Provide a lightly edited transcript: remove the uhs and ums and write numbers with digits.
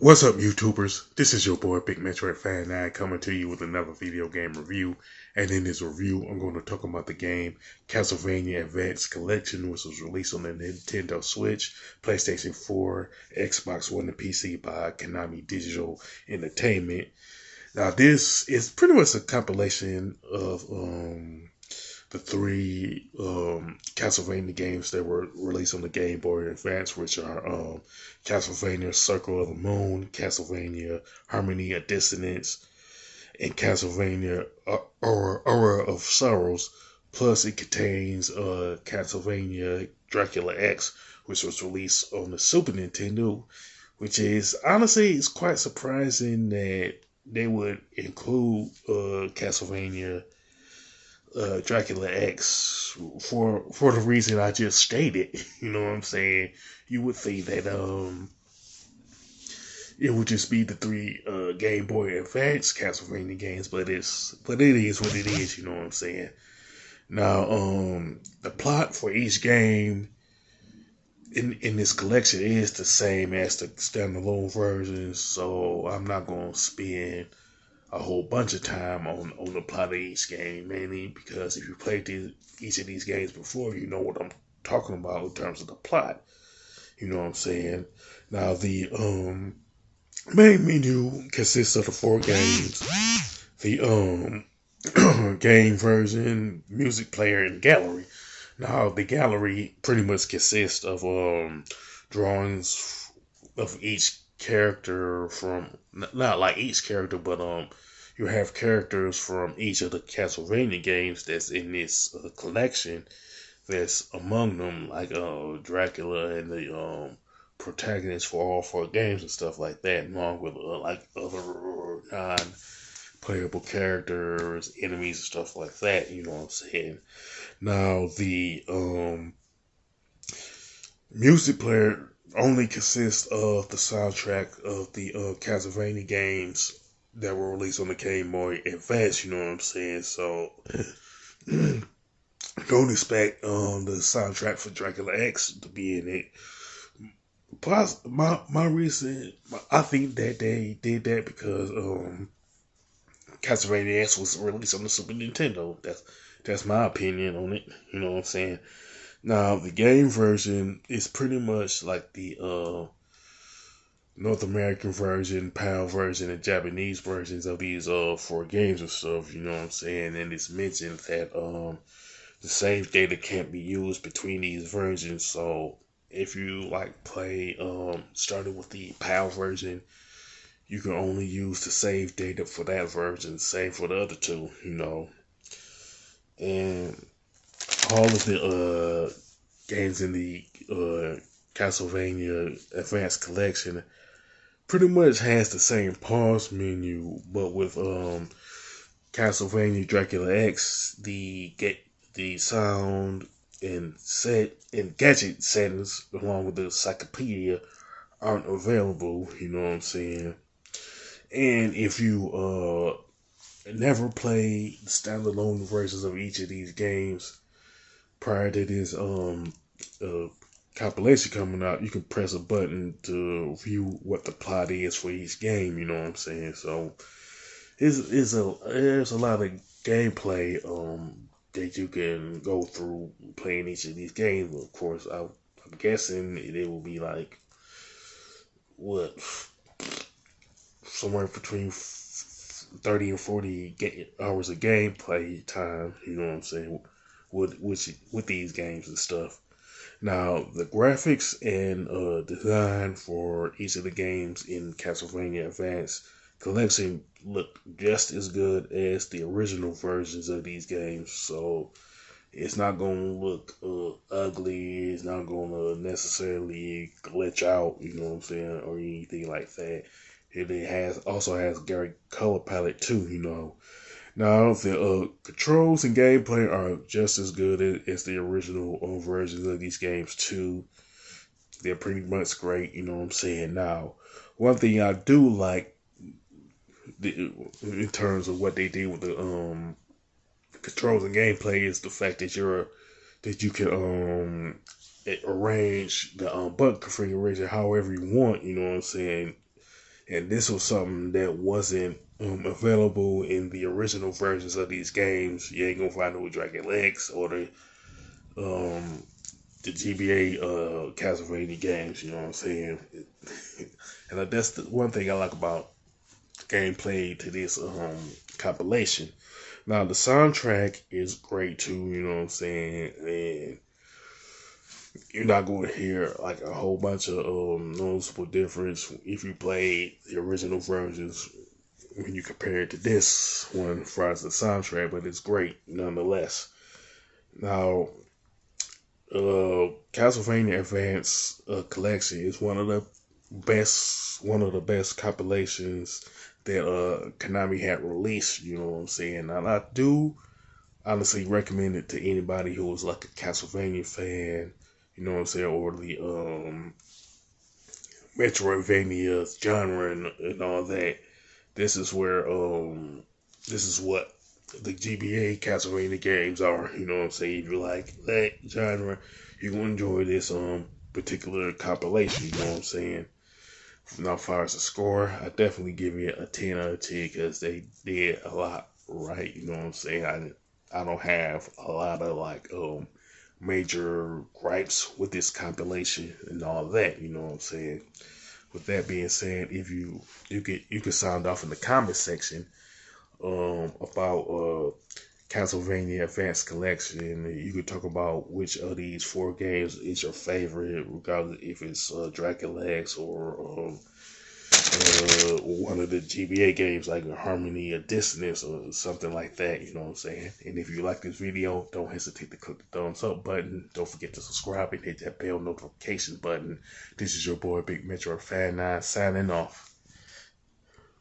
What's up, YouTubers? This is your boy Big Metroid Fan 9 coming to you with another video game review. And in this review, I'm going to talk about the game Castlevania Advance Collection, which was released on the Nintendo Switch, PlayStation 4, Xbox One, and PC by Konami Digital Entertainment. Now, this is pretty much a compilation of the three Castlevania games that were released on the Game Boy Advance, which are Castlevania Circle of the Moon, Castlevania Harmony of Dissonance, and Castlevania Aura of Sorrows. Plus, it contains Castlevania Dracula X, which was released on the Super Nintendo, which is honestly it's quite surprising that they would include Castlevania Dracula X for the reason I just stated. You know what I'm saying? You would think that it would just be the three Game Boy Advance Castlevania games, but it is what it is. You know what I'm saying? Now, the plot for each game in this collection is the same as the standalone versions, so I'm not gonna spend a whole bunch of time on the plot of each game, mainly because if you played each of these games before, you know what I'm talking about in terms of the plot. You know what I'm saying? Now, the main menu consists of the four games: the game version, music player, and gallery. Now, the gallery pretty much consists of drawings of each character from not like each character, but you have characters from each of the Castlevania games that's in this collection. That's among them, like Dracula and the protagonists for all four games and stuff like that, along with like other non-playable characters, enemies, and stuff like that. You know what I'm saying? Now the music player only consists of the soundtrack of the Castlevania games that were released on the Game Boy Advance. You know what I'm saying? So don't expect the soundtrack for Dracula X to be in it. Plus, my reason, I think that they did that because Castlevania X was released on the Super Nintendo. That's my opinion on it. You know what I'm saying? Now, the game version is pretty much like the North American version, PAL version, and Japanese versions of these four games and stuff. You know what I'm saying? And it's mentioned that the save data can't be used between these versions. So if you like play started with the PAL version, you can only use the save data for that version, same for the other two. You know, and all of the games in the Castlevania Advance Collection pretty much has the same pause menu, but with Castlevania Dracula X, the sound and set and gadget settings along with the encyclopedia aren't available. You know what I'm saying? And if you never play the standalone versions of each of these games prior to this compilation coming out, you can press a button to view what the plot is for each game. You know what I'm saying? So there's a lot of gameplay that you can go through playing each of these games. Of course, I'm guessing it will be like what somewhere between 30 and 40 hours of gameplay time. You know what I'm saying? With these games and stuff. Now, the graphics and design for each of the games in Castlevania Advance Collection look just as good as the original versions of these games. So it's not going to look ugly. It's not going to necessarily glitch out, you know what I'm saying, or anything like that. It also has Gary color palette too, you know. Now, the controls and gameplay are just as good as the original versions of these games, too. They're pretty much great, you know what I'm saying? Now, one thing I do like in terms of what they did with the controls and gameplay is the fact that you can arrange the button configuration however you want, you know what I'm saying? And this was something that wasn't available in the original versions of these games. You ain't gonna find it with Dragon X or um, the GBA Castlevania games. You know what I'm saying? And that's the one thing I like about gameplay to this compilation. Now the soundtrack is great too. You know what I'm saying? And you're not going to hear like a whole bunch of noticeable difference if you play the original versions when you compare it to this one as far as the soundtrack, but it's great nonetheless. Now, Castlevania Advance Collection is one of the best compilations that Konami had released. You know what I'm saying? And I do honestly recommend it to anybody who is like a Castlevania fan. You know what I'm saying, or the Metroidvania genre and all that. This is where this is what the GBA Castlevania games are. You know what I'm saying? If you like that genre, you will enjoy this particular compilation. You know what I'm saying? Now, as far as the score, I definitely give it a 10 out of 10 because they did a lot right. You know what I'm saying? I don't have a lot of like major gripes with this compilation and all that. You know what I'm saying? With that being said, if you could sound off in the comment section about Castlevania Advance Collection. You could talk about which of these four games is your favorite, regardless if it's Dracula X or one of the GBA games like Harmony or Dissonance or something like that. You know what I'm saying? And if you like this video, don't hesitate to click the thumbs up button. Don't forget to subscribe and hit that bell notification button. This is your boy Big Metro Fan 9 signing off.